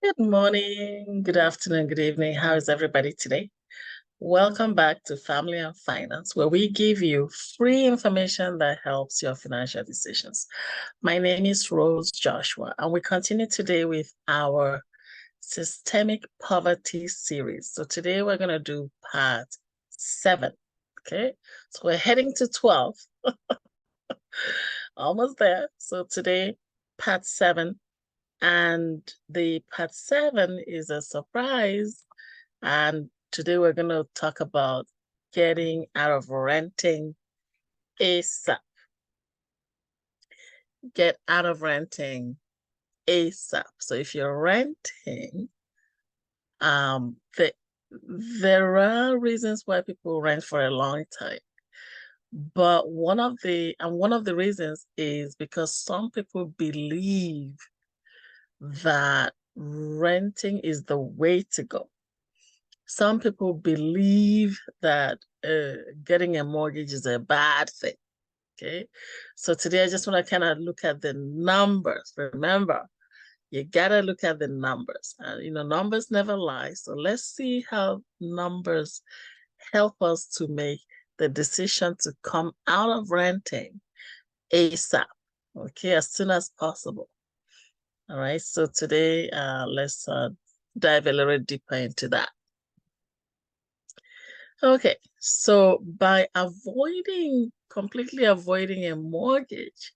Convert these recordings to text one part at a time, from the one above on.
Good morning, good afternoon, good evening. How is everybody today? Welcome back to Family and Finance, where we give you free information that helps your financial decisions. My name is Rose Joshua, and we continue today with our systemic poverty series. So today we're going to do part 7. Okay, so we're heading to 12. Almost there. So today, part 7. And the part 7 is a surprise. And today we're going to talk about getting out of renting ASAP. Get out of renting ASAP. So if you're renting, there are reasons why people rent for a long time. But one of the reasons is because some people believe that renting is the way to go. Some people believe that getting a mortgage is a bad thing. Okay. So today I just want to kind of look at the numbers. Remember, you got to look at the numbers. Numbers never lie. So let's see how numbers help us to make the decision to come out of renting ASAP. Okay, as soon as possible. All right. So today, let's dive a little deeper into that. Okay, so by completely avoiding a mortgage,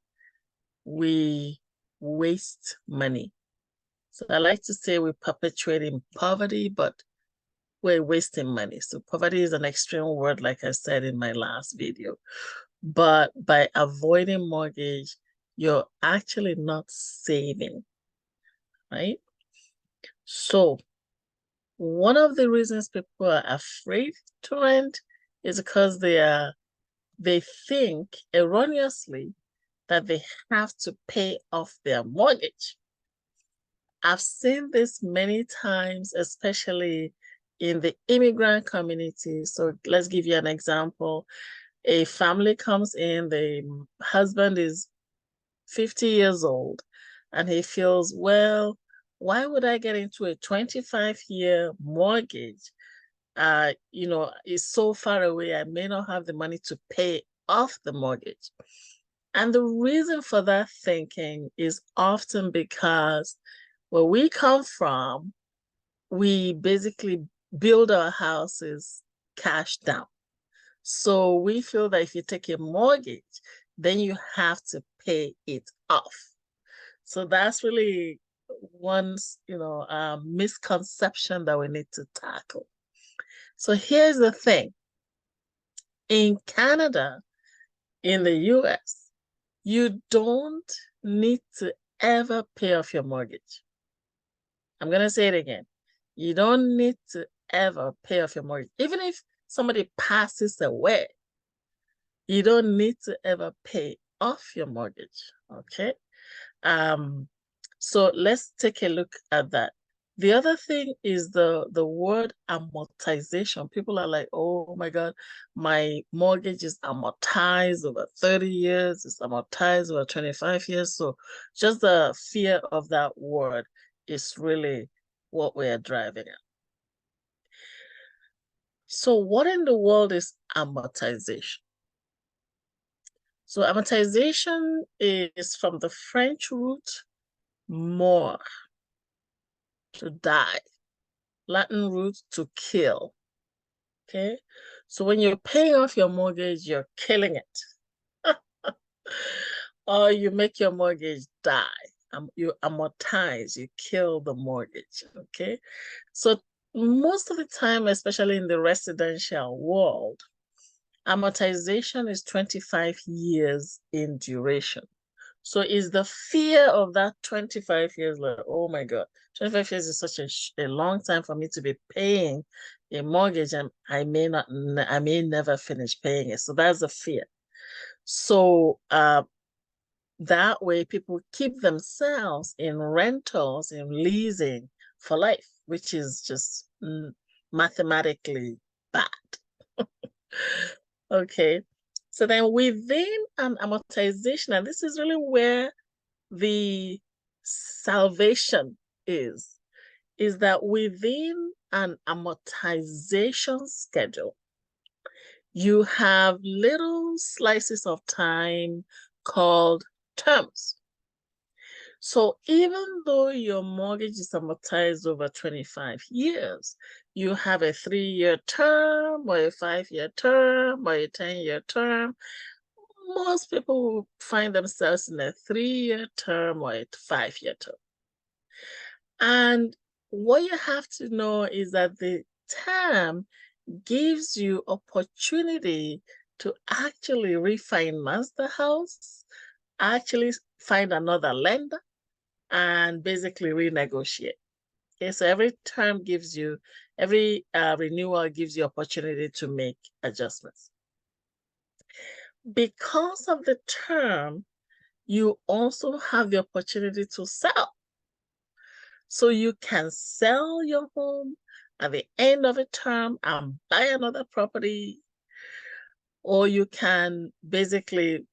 we waste money. So I like to say we're perpetuating poverty, but we're wasting money. So poverty is an extreme word, like I said in my last video. But by avoiding mortgage, you're actually not saving, right? So one of the reasons people are afraid to rent is because they think erroneously that they have to pay off their mortgage. I've seen this many times, especially in the immigrant community. So let's give you an example. A family comes in, the husband is 50 years old, and he feels, well, why would I get into a 25-year mortgage? It's so far away, I may not have the money to pay off the mortgage. And the reason for that thinking is often because where we come from, we basically build our houses cash down. So we feel that if you take a mortgage, then you have to pay it off. So that's really one, misconception that we need to tackle. So here's the thing. In Canada, in the US, you don't need to ever pay off your mortgage. I'm going to say it again. You don't need to ever pay off your mortgage. Even if somebody passes away, you don't need to ever pay off your mortgage, okay? So let's take a look at that. The other thing is the word amortization. People are like, oh my God, my mortgage is amortized over 30 years, it's amortized over 25 years. So just the fear of that word is really what we are driving at. So what in the world is amortization? So amortization is from the French root mort, to die, Latin root to kill. Okay, so when you're paying off your mortgage, you're killing it. Or you make your mortgage die. You amortize, you kill the mortgage. Okay, so most of the time, especially in the residential world, amortization is 25 years in duration. So is the fear of that 25 years like, oh my God, 25 years is such a long time for me to be paying a mortgage, and I may never finish paying it. So that's the fear. So that way people keep themselves in rentals, in leasing for life, which is just mathematically bad. Okay. So then within an amortization, and this is really where the salvation is. is that within an amortization schedule, you have little slices of time called terms. So even though your mortgage is amortized over 25 years, you have a 3-year term or a 5-year term or a 10-year term. Most people will find themselves in a 3-year term or a 5-year term. And what you have to know is that the term gives you opportunity to actually refinance the house, actually find another lender, and basically renegotiate. Okay, so every term gives you, every renewal gives you opportunity to make adjustments. Because of the term, you also have the opportunity to sell. So you can sell your home at the end of a term and buy another property, or you can basically,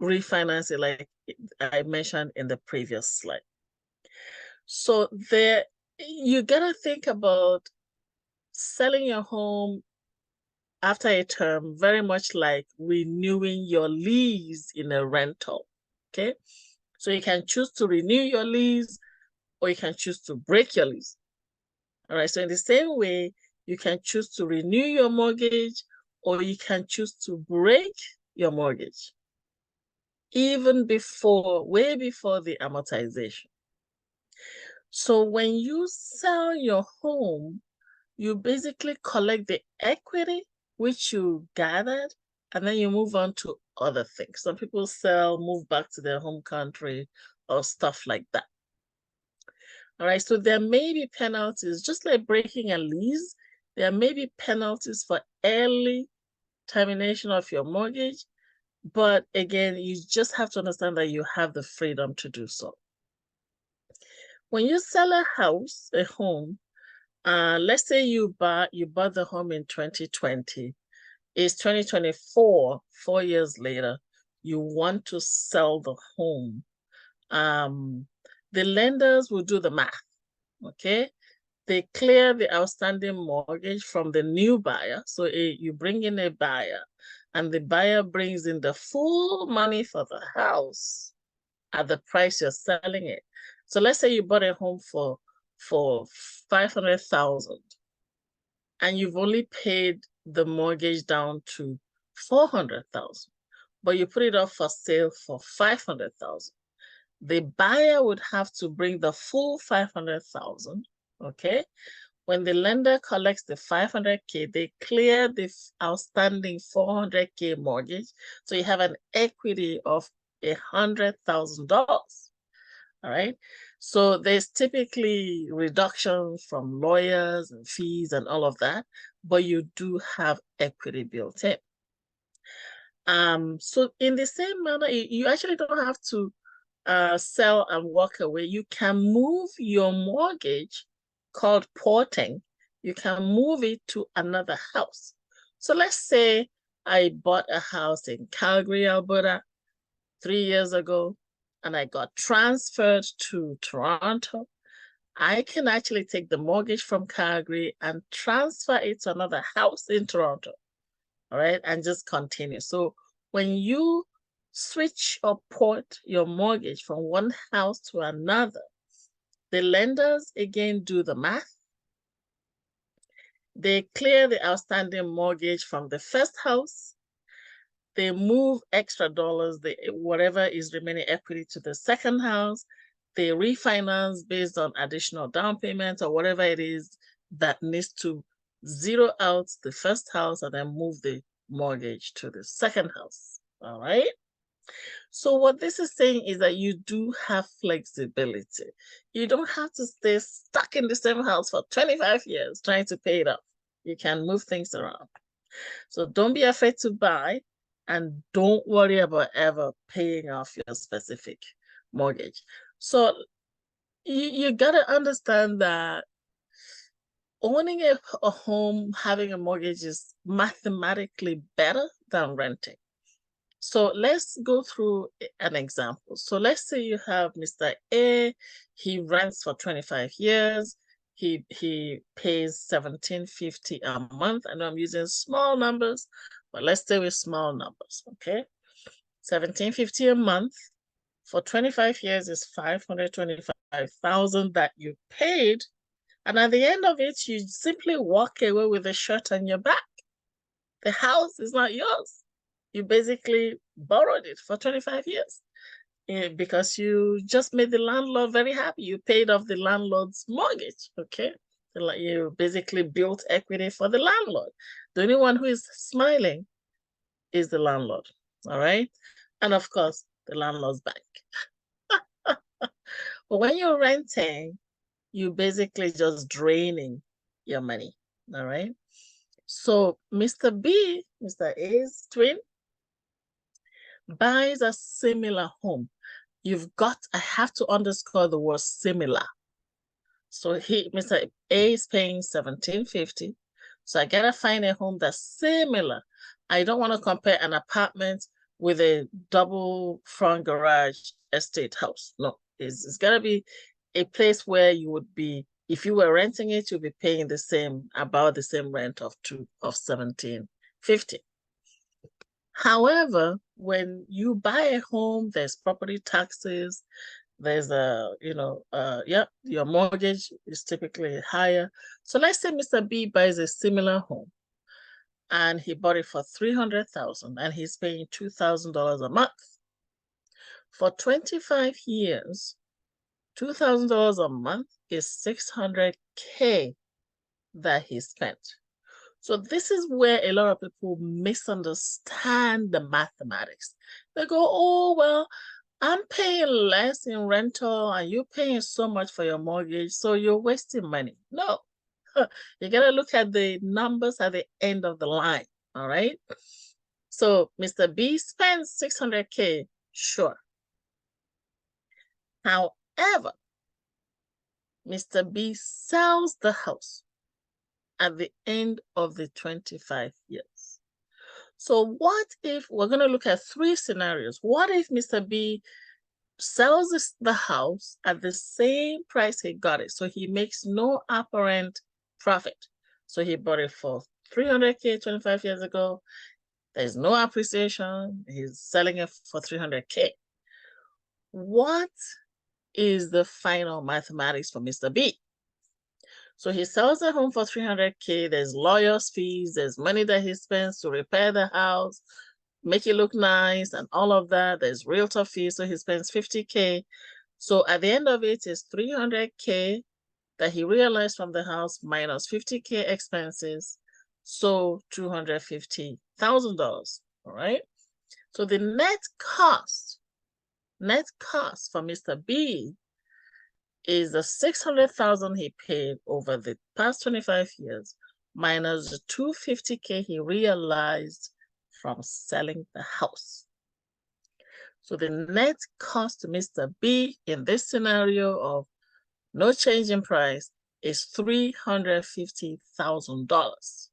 refinance it like I mentioned in the previous slide. So there, you gotta think about selling your home after a term very much like renewing your lease in a rental, okay? So you can choose to renew your lease or you can choose to break your lease. All right, so in the same way, you can choose to renew your mortgage or you can choose to break your mortgage, even way before the amortization. So when you sell your home, you basically collect the equity which you gathered, and then you move on to other things. Some people sell, move back to their home country, or stuff like that. All right, so there may be penalties, just like breaking a lease, there may be penalties for early termination of your mortgage, but again, you just have to understand that you have the freedom to do so. When you sell a house, a home, let's say you bought the home in 2020, it's 2024, 4 years later, you want to sell the home. The lenders will do the math, okay? They clear the outstanding mortgage from the new buyer. So you bring in a buyer and the buyer brings in the full money for the house at the price you're selling it. So let's say you bought a home for 500,000 and you've only paid the mortgage down to 400,000, but you put it up for sale for 500,000. The buyer would have to bring the full 500,000, okay? When the lender collects the 500K, they clear the outstanding 400K mortgage. So you have an equity of $100,000, all right? So there's typically reductions from lawyers and fees and all of that, but you do have equity built in. So in the same manner, you actually don't have to sell and walk away. You can move your mortgage, called porting. You can move it to another house. So let's say I bought a house in Calgary, Alberta 3 years ago, and I got transferred to Toronto. I can actually take the mortgage from Calgary and transfer it to another house in Toronto, all right, and just continue. So when you switch or port your mortgage from one house to another, the lenders again do the math. They clear the outstanding mortgage from the first house. They move extra dollars, whatever is remaining equity, to the second house. They refinance based on additional down payment or whatever it is that needs to zero out the first house and then move the mortgage to the second house. All right. So what this is saying is that you do have flexibility. You don't have to stay stuck in the same house for 25 years trying to pay it off. You can move things around. So don't be afraid to buy, and don't worry about ever paying off your specific mortgage. So you got to understand that owning a home, having a mortgage is mathematically better than renting. So let's go through an example. So let's say you have Mr. A, he rents for 25 years. he pays $1,750 a month. I know I'm using small numbers, but let's stay with small numbers, okay? $1,750 a month for 25 years is $525,000 that you paid, and at the end of it, you simply walk away with a shirt on your back. The house is not yours. You basically borrowed it for 25 years. Because you just made the landlord very happy. You paid off the landlord's mortgage, okay? So you basically built equity for the landlord. The only one who is smiling is the landlord, all right? And of course, the landlord's bank. But when you're renting, you basically just draining your money, all right? So Mr. B, Mr. A's twin, buys a similar home. I have to underscore the word similar. So Mr. A is paying $1,750. So I gotta find a home that's similar. I don't want to compare an apartment with a double front garage estate house. No, it's gotta be a place where you would be, if you were renting it, you'll be paying about the same rent of $1,750. However, when you buy a home, there's property taxes, there's your mortgage is typically higher. So let's say Mr. B buys a similar home and he bought it for $300,000 and he's paying $2,000 a month. For 25 years, $2,000 a month is $600K that he spent. So this is where a lot of people misunderstand the mathematics. They go, oh, well, I'm paying less in rental and you're paying so much for your mortgage, so you're wasting money. No, you gotta look at the numbers at the end of the line, all right? So Mr. B spends $600K, sure. However, Mr. B sells the house at the end of the 25 years. So what if, we're going to look at 3 scenarios. What if Mr. B sells the house at the same price he got it? So he makes no apparent profit. So he bought it for $300K 25 years ago. There's no appreciation. He's selling it for $300K. What is the final mathematics for Mr. B? So he sells the home for $300K. There's lawyer's fees. There's money that he spends to repair the house, make it look nice, and all of that. There's realtor fees, so he spends $50K. So at the end of it is $300K that he realized from the house minus $50K expenses, so $250,000. All right. So the net cost for Mr. B is the $600,000 he paid over the past 25 years minus the $250K he realized from selling the house. So the net cost to Mr. B in this scenario of no change in price is $350,000.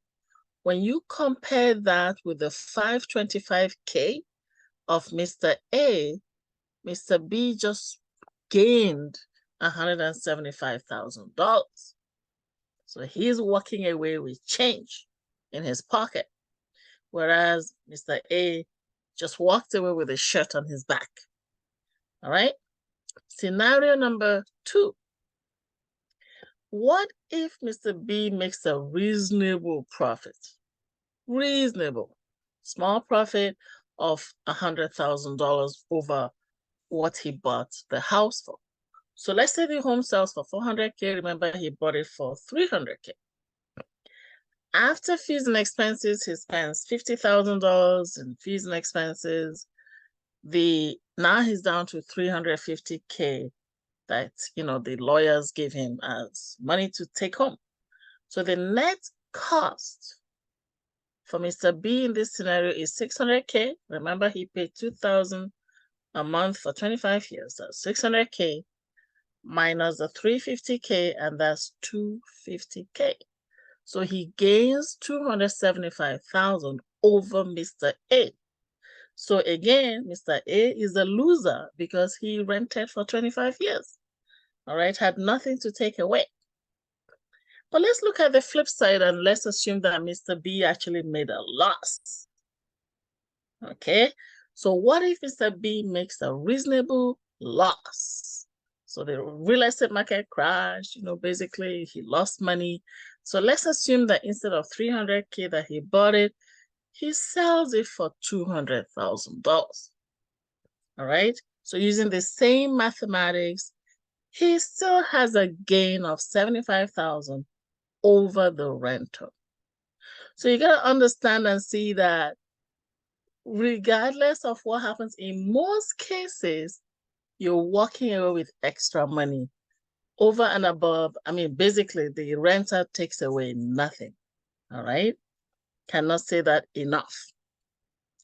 When you compare that with the $525K of Mr. A, Mr. B just gained $175,000. So he's walking away with change in his pocket, whereas Mr. A just walked away with a shirt on his back. All right. Scenario number 2. What if Mr. B makes a reasonable profit? Reasonable. Small profit of $100,000 over what he bought the house for. So let's say the home sells for $400K. Remember, he bought it for $300K. After fees and expenses, he spends $50,000 in fees and expenses. Now he's down to $350K that the lawyers gave him as money to take home. So the net cost for Mr. B in this scenario is $600K. Remember, he paid $2,000 a month for 25 years. That's $600K. Minus the $350K, and that's $250K. So he gains $275,000 over Mr. A. So again, Mr. A is a loser because he rented for 25 years. All right, had nothing to take away. But let's look at the flip side and let's assume that Mr. B actually made a loss. Okay, so what if Mr. B makes a reasonable loss? So the real estate market crashed, basically he lost money. So let's assume that instead of 300K that he bought it, he sells it for $200,000. All right, so using the same mathematics, he still has a gain of $75,000 over the rental. So you got to understand and see that regardless of what happens, in most cases, you're walking away with extra money over and above. I mean, basically, the renter takes away nothing. All right. Cannot say that enough.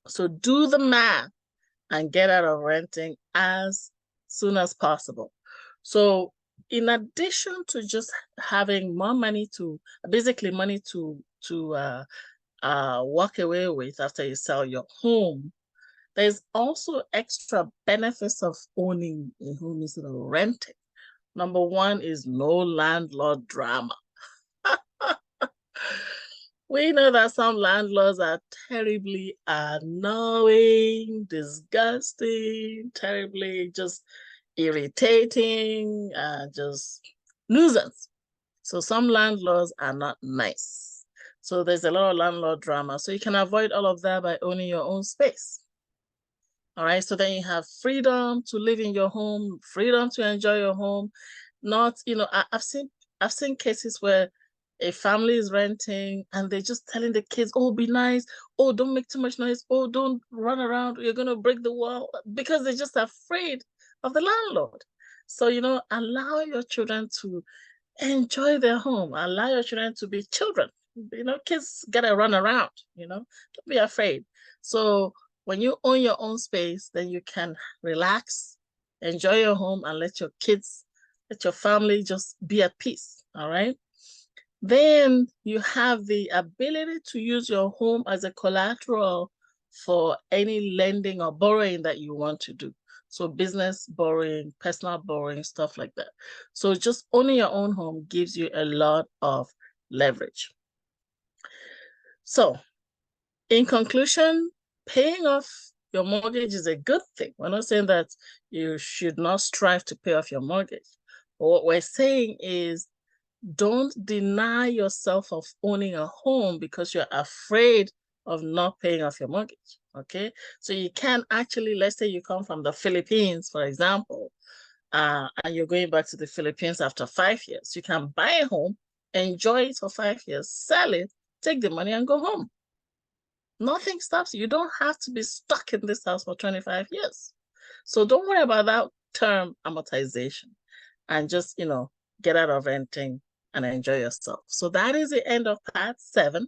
So do the math and get out of renting as soon as possible. So in addition to just having more money basically money to walk away with after you sell your home, there's also extra benefits of owning a home instead of renting. Number one is no landlord drama. We know that some landlords are terribly annoying, disgusting, terribly just irritating, just nuisance. So some landlords are not nice. So there's a lot of landlord drama. So you can avoid all of that by owning your own space. All right, so then you have freedom to live in your home, freedom to enjoy your home. Not, I've seen cases where a family is renting and they're just telling the kids, oh, be nice, oh, don't make too much noise, oh, don't run around, you're gonna break the wall, because they're just afraid of the landlord. So, allow your children to enjoy their home, allow your children to be children. Kids gotta run around, don't be afraid. So when you own your own space, then you can relax, enjoy your home, and let your kids, let your family just be at peace. All right. Then you have the ability to use your home as a collateral for any lending or borrowing that you want to do. So business borrowing, personal borrowing, stuff like that. So just owning your own home gives you a lot of leverage. So in conclusion, paying off your mortgage is a good thing. We're not saying that you should not strive to pay off your mortgage. But what we're saying is don't deny yourself of owning a home because you're afraid of not paying off your mortgage. Okay, so you can actually, let's say you come from the Philippines, for example, and you're going back to the Philippines after 5 years. You can buy a home, enjoy it for 5 years, sell it, take the money and go home. Nothing stops you. You don't have to be stuck in this house for 25 years. So don't worry about that term amortization and just, get out of renting and enjoy yourself. So that is the end of part 7.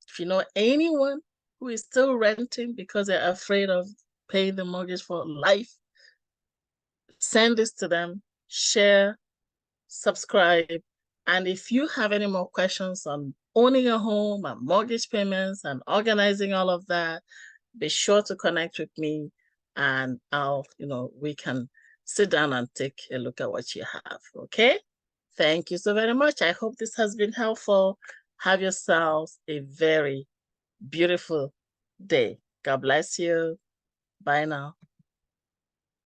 If you know anyone who is still renting because they're afraid of paying the mortgage for life, send this to them, share, subscribe. And if you have any more questions on owning a home and mortgage payments and organizing all of that, be sure to connect with me and we can sit down and take a look at what you have. Okay? Thank you so very much. I hope this has been helpful. Have yourselves a very beautiful day. God bless you. Bye now.